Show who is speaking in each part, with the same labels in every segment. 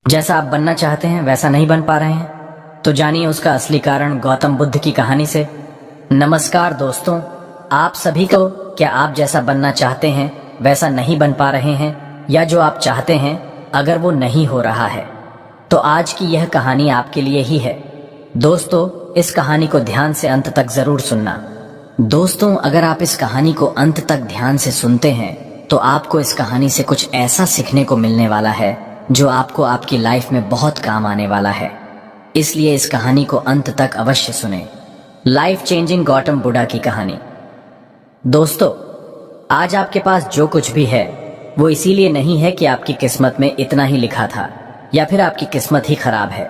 Speaker 1: जैसा आप बनना चाहते हैं वैसा नहीं बन पा रहे हैं, तो जानिए उसका असली कारण गौतम बुद्ध की कहानी से। नमस्कार दोस्तों, आप सभी को, क्या आप जैसा बनना चाहते हैं वैसा नहीं बन पा रहे हैं, या जो आप चाहते हैं अगर वो नहीं हो रहा है, तो आज की यह कहानी आपके लिए ही है। दोस्तों, इस कहानी को ध्यान से अंत तक जरूर सुनना। दोस्तों, अगर आप इस कहानी को अंत तक ध्यान से सुनते हैं तो आपको इस कहानी से कुछ ऐसा सीखने को मिलने वाला है जो आपको आपकी लाइफ में बहुत काम आने वाला है। इसलिए इस कहानी को अंत तक अवश्य सुने। लाइफ चेंजिंग गौतम बुद्ध की कहानी। दोस्तों, आज आपके पास जो कुछ भी है वो इसीलिए नहीं है कि आपकी किस्मत में इतना ही लिखा था या फिर आपकी किस्मत ही खराब है,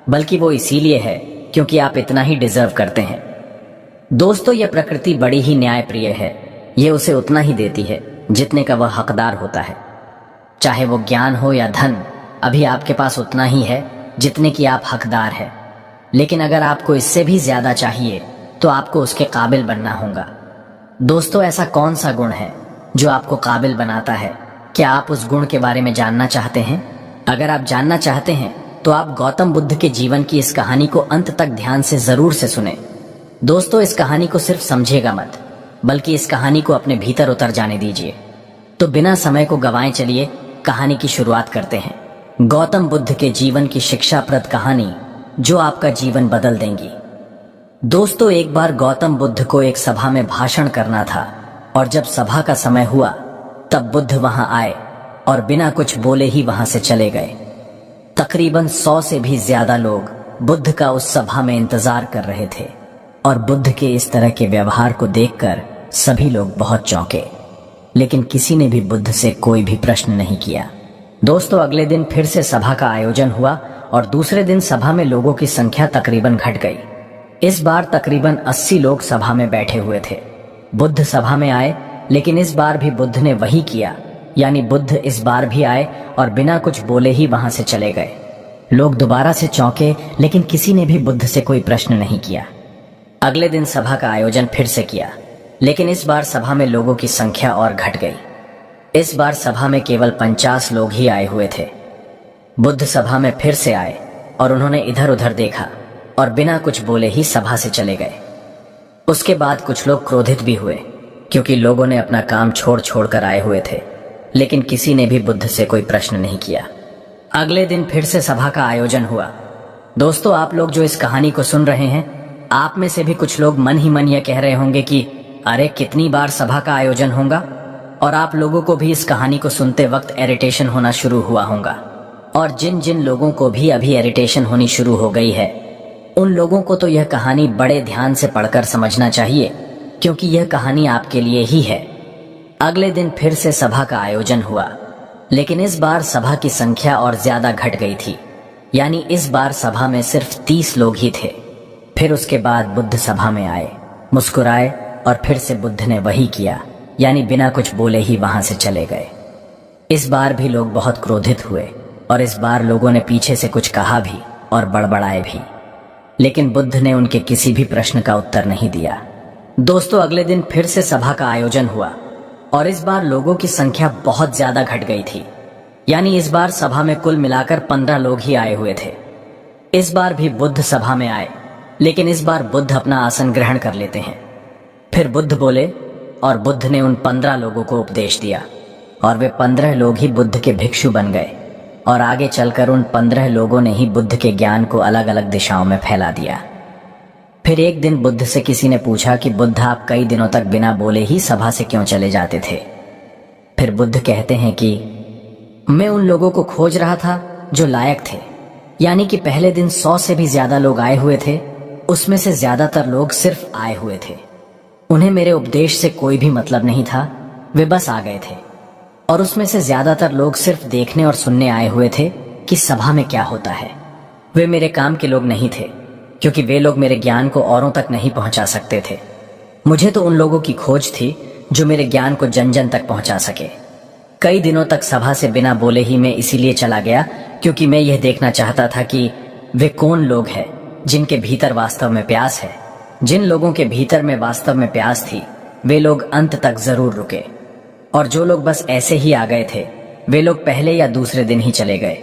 Speaker 1: बल्कि वो इसीलिए है क्योंकि आप इतना ही डिजर्व करते हैं। दोस्तों, यह प्रकृति बड़ी ही न्यायप्रिय है। ये उसे उतना ही देती है जितने का वह हकदार होता है। चाहे वो ज्ञान हो या धन, अभी आपके पास उतना ही है जितने की आप हकदार है। लेकिन अगर आपको इससे भी ज्यादा चाहिए तो आपको उसके काबिल बनना होगा। दोस्तों, ऐसा कौन सा गुण है जो आपको काबिल बनाता है? क्या आप उस गुण के बारे में जानना चाहते हैं? अगर आप जानना चाहते हैं तो आप गौतम बुद्ध के जीवन की इस कहानी को अंत तक ध्यान से जरूर से सुने। दोस्तों, इस कहानी को सिर्फ समझेगा मत, बल्कि इस कहानी को अपने भीतर उतर जाने दीजिए। तो बिना समय को गंवाए चलिए कहानी की शुरुआत करते हैं। गौतम बुद्ध के जीवन की शिक्षाप्रद कहानी जो आपका जीवन बदल देंगी। दोस्तों, एक बार गौतम बुद्ध को एक सभा में भाषण करना था, और जब सभा का समय हुआ तब बुद्ध वहां आए और बिना कुछ बोले ही वहां से चले गए। तकरीबन 100 से भी ज्यादा लोग बुद्ध का उस सभा में इंतजार कर रहे थे, और बुद्ध के इस तरह के व्यवहार को देखकर सभी लोग बहुत चौंके, लेकिन किसी ने भी बुद्ध से कोई भी प्रश्न नहीं किया। दोस्तों, अगले दिन फिर से सभा का आयोजन हुआ और दूसरे दिन सभा में लोगों की संख्या तकरीबन घट गई। इस बार तकरीबन 80 लोग सभा में बैठे हुए थे। बुद्ध सभा में आए, लेकिन इस बार भी बुद्ध ने वही किया, यानी बुद्ध इस बार भी आए और बिना कुछ बोले ही वहां से चले गए। लोग दोबारा से चौंके, लेकिन किसी ने भी बुद्ध से कोई प्रश्न नहीं किया। अगले दिन सभा का आयोजन फिर से किया, लेकिन इस बार सभा में लोगों की संख्या और घट गई। इस बार सभा में केवल 50 लोग ही आए हुए थे। बुद्ध सभा में फिर से आए और उन्होंने इधर उधर देखा और बिना कुछ बोले ही सभा से चले गए। उसके बाद कुछ लोग क्रोधित भी हुए, क्योंकि लोगों ने अपना काम छोड़ छोड़ कर आए हुए थे, लेकिन किसी ने भी बुद्ध से कोई प्रश्न नहीं किया। अगले दिन फिर से सभा का आयोजन हुआ। दोस्तों, आप लोग जो इस कहानी को सुन रहे हैं, आप में से भी कुछ लोग मन ही मन यह कह रहे होंगे कि अरे कितनी बार सभा का आयोजन होगा, और आप लोगों को भी इस कहानी को सुनते वक्त इरिटेशन होना शुरू हुआ होगा। और जिन जिन लोगों को भी अभी इरिटेशन होनी शुरू हो गई है, उन लोगों को तो यह कहानी बड़े ध्यान से पढ़कर समझना चाहिए, क्योंकि यह कहानी आपके लिए ही है। अगले दिन फिर से सभा का आयोजन हुआ, लेकिन इस बार सभा की संख्या और ज्यादा घट गई थी, यानी इस बार सभा में सिर्फ 30 लोग ही थे। फिर उसके बाद बुद्ध सभा में आए, मुस्कुराए, और फिर से बुद्ध ने वही किया, यानी बिना कुछ बोले ही वहां से चले गए। इस बार भी लोग बहुत क्रोधित हुए, और इस बार लोगों ने पीछे से कुछ कहा भी और बड़बड़ाए भी, लेकिन बुद्ध ने उनके किसी भी प्रश्न का उत्तर नहीं दिया। दोस्तों, अगले दिन फिर से सभा का आयोजन हुआ, और इस बार लोगों की संख्या बहुत ज्यादा घट गई थी, यानी इस बार सभा में कुल मिलाकर 15 लोग ही आए हुए थे। इस बार भी बुद्ध सभा में आए, लेकिन इस बार बुद्ध अपना आसन ग्रहण कर लेते हैं। फिर बुद्ध बोले, और बुद्ध ने उन 15 लोगों को उपदेश दिया, और वे 15 लोग ही बुद्ध के भिक्षु बन गए, और आगे चलकर उन 15 लोगों ने ही बुद्ध के ज्ञान को अलग अलग दिशाओं में फैला दिया। फिर एक दिन बुद्ध से किसी ने पूछा कि बुद्ध, आप कई दिनों तक बिना बोले ही सभा से क्यों चले जाते थे? फिर बुद्ध कहते हैं कि मैं उन लोगों को खोज रहा था जो लायक थे, यानी कि पहले दिन 100 से भी ज्यादा लोग आए हुए थे, उसमें से ज्यादातर लोग सिर्फ आए हुए थे। उन्हें मेरे उपदेश से कोई भी मतलब नहीं था, वे बस आ गए थे। और उसमें से ज्यादातर लोग सिर्फ देखने और सुनने आए हुए थे कि सभा में क्या होता है। वे मेरे काम के लोग नहीं थे, क्योंकि वे लोग मेरे ज्ञान को औरों तक नहीं पहुंचा सकते थे। मुझे तो उन लोगों की खोज थी जो मेरे ज्ञान को जन जन तक पहुंचा सके। कई दिनों तक सभा से बिना बोले ही मैं इसीलिए चला गया, क्योंकि मैं यह देखना चाहता था कि वे कौन लोग हैं जिनके भीतर वास्तव में प्यास है। जिन लोगों के भीतर में वास्तव में प्यास थी, वे लोग अंत तक जरूर रुके, और जो लोग बस ऐसे ही आ गए थे, वे लोग पहले या दूसरे दिन ही चले गए।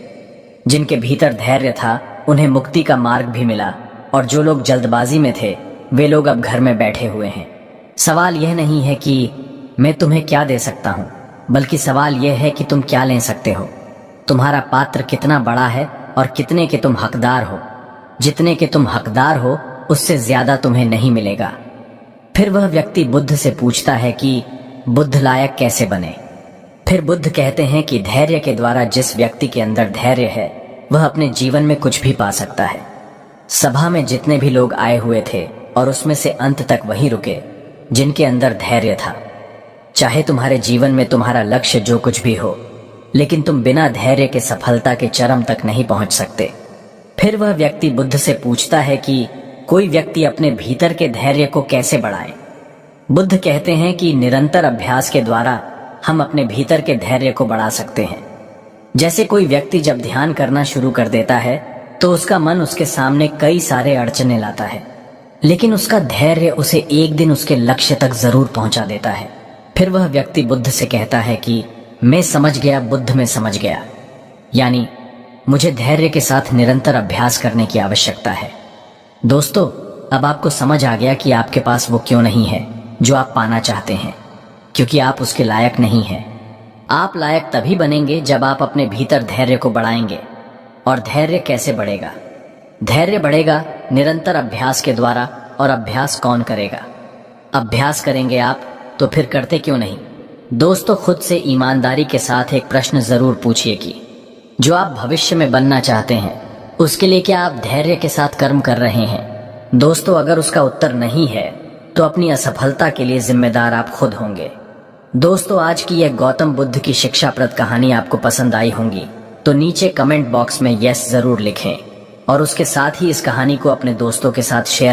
Speaker 1: जिनके भीतर धैर्य था उन्हें मुक्ति का मार्ग भी मिला, और जो लोग जल्दबाजी में थे वे लोग अब घर में बैठे हुए हैं। सवाल यह नहीं है कि मैं तुम्हें क्या दे सकता हूँ, बल्कि सवाल यह है कि तुम क्या ले सकते हो। तुम्हारा पात्र कितना बड़ा है और कितने के तुम हकदार हो। जितने के तुम हकदार हो उससे ज्यादा तुम्हें नहीं मिलेगा। फिर वह व्यक्ति बुद्ध से पूछता है कि बुद्ध लायक कैसे बने। फिर बुद्ध कहते हैं कि धैर्य के द्वारा जिस व्यक्ति के अंदर धैर्य है वह अपने जीवन में कुछ भी पा सकता है। सभा में जितने भी लोग आए हुए थे और उसमें से अंत तक वही रुके जिनके अंदर धैर्य था। चाहे तुम्हारे जीवन में तुम्हारा लक्ष्य जो कुछ भी हो, लेकिन तुम बिना धैर्य के सफलता के चरम तक नहीं पहुंच सकते। फिर वह व्यक्ति बुद्ध से पूछता है कि कोई व्यक्ति अपने भीतर के धैर्य को कैसे बढ़ाए। बुद्ध कहते हैं कि निरंतर अभ्यास के द्वारा हम अपने भीतर के धैर्य को बढ़ा सकते हैं। जैसे कोई व्यक्ति जब ध्यान करना शुरू कर देता है तो उसका मन उसके सामने कई सारे अड़चने लाता है, लेकिन उसका धैर्य उसे एक दिन उसके लक्ष्य तक जरूर पहुंचा देता है। फिर वह व्यक्ति बुद्ध से कहता है कि मैं समझ गया, बुद्ध में समझ गया, यानी मुझे धैर्य के साथ निरंतर अभ्यास करने की आवश्यकता है। दोस्तों, अब आपको समझ आ गया कि आपके पास वो क्यों नहीं है जो आप पाना चाहते हैं, क्योंकि आप उसके लायक नहीं हैं। आप लायक तभी बनेंगे जब आप अपने भीतर धैर्य को बढ़ाएंगे। और धैर्य कैसे बढ़ेगा? धैर्य बढ़ेगा निरंतर अभ्यास के द्वारा। और अभ्यास कौन करेगा? अभ्यास करेंगे आप, तो फिर करते क्यों नहीं? दोस्तों, खुद से ईमानदारी के साथ एक प्रश्न जरूर पूछिए कि जो आप भविष्य में बनना चाहते हैं उसके लिए क्या आप धैर्य के साथ कर्म कर रहे हैं? दोस्तों, अगर उसका उत्तर नहीं है तो अपनी असफलता के लिए जिम्मेदार आप खुद होंगे। दोस्तों, आज की यह गौतम बुद्ध की शिक्षाप्रद कहानी आपको पसंद आई होंगी तो नीचे कमेंट बॉक्स में यस जरूर लिखें, और उसके साथ ही इस कहानी को अपने दोस्तों के साथ शेयर